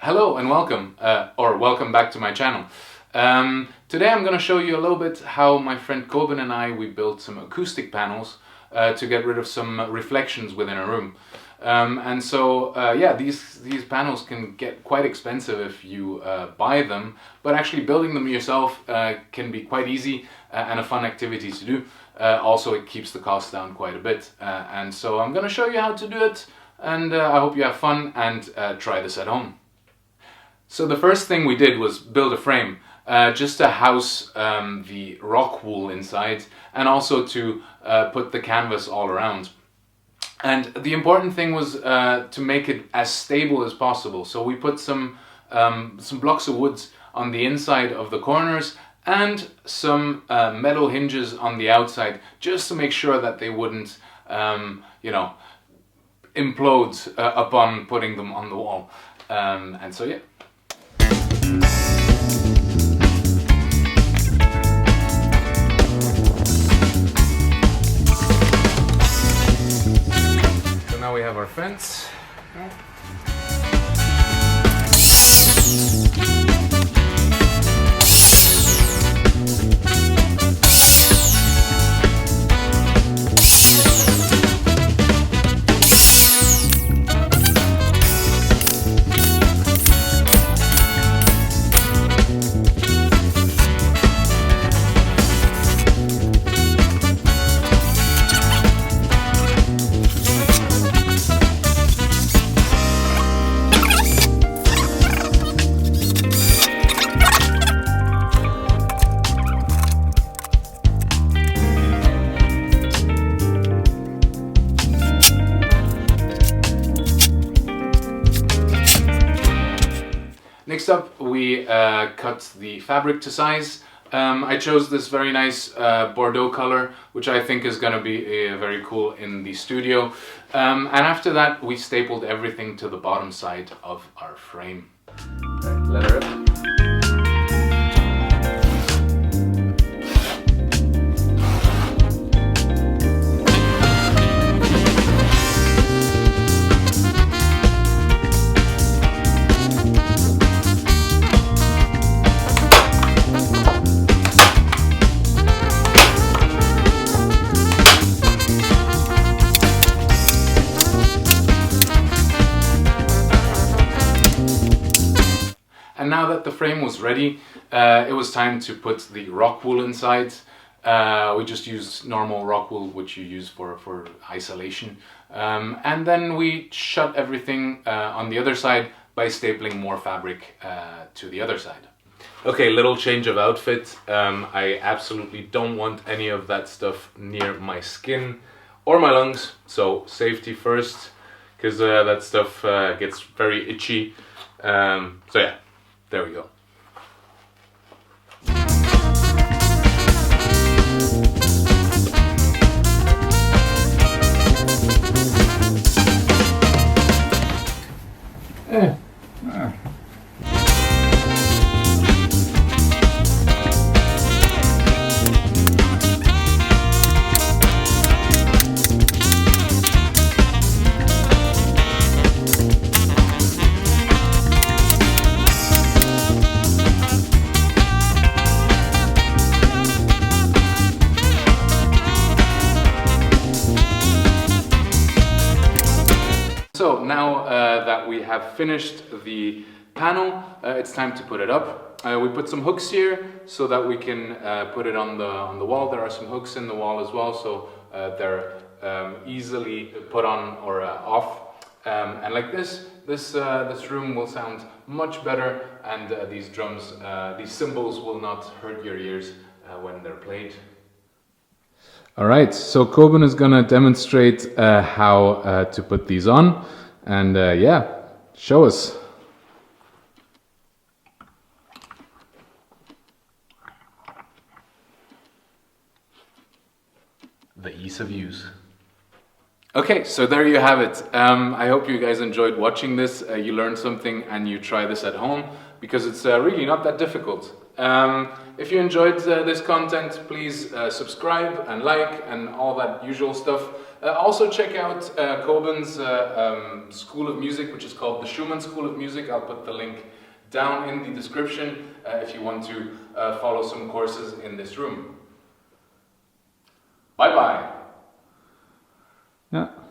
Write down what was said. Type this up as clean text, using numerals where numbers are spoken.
Hello and welcome, or welcome back to my channel. Today I'm going to show you a little bit how my friend Coben and we built some acoustic panels to get rid of some reflections within a room. These panels can get quite expensive if you buy them, but actually building them yourself can be quite easy and a fun activity to do. Also, it keeps the cost down quite a bit, and so I'm going to show you how to do it, and I hope you have fun and try this at home. So the first thing we did was build a frame, just to house the rock wool inside, and also to put the canvas all around. And the important thing was to make it as stable as possible. So we put some blocks of wood on the inside of the corners and some metal hinges on the outside, just to make sure that they wouldn't, implode upon putting them on the wall. Yeah. So now we have our fence. Next up, we cut the fabric to size. I chose this very nice Bordeaux color, which I think is going to be very cool in the studio. And after that, we stapled everything to the bottom side of our frame. Okay, let her rip. And now that the frame was ready, it was time to put the rock wool inside. We just used normal rock wool, which you use for isolation. And then we shut everything on the other side by stapling more fabric to the other side. Okay, little change of outfit. I absolutely don't want any of that stuff near my skin or my lungs. So safety first, because that stuff gets very itchy. Yeah. There we go. So now that we have finished the panel, it's time to put it up. We put some hooks here so that we can put it on the wall. There are some hooks in the wall as well, so they're easily put on or off. And like this room will sound much better, and these drums, these cymbals will not hurt your ears when they're played. Alright, so Coben is gonna demonstrate how to put these on, and show us. The ease of use. Okay, so there you have it. I hope you guys enjoyed watching this, you learned something, and you try this at home, because it's really not that difficult. If you enjoyed this content, please subscribe and like and all that usual stuff. Also check out Coben's School of Music, which is called the Schumann School of Music. I'll put the link down in the description if you want to follow some courses in this room. Bye bye. Ja.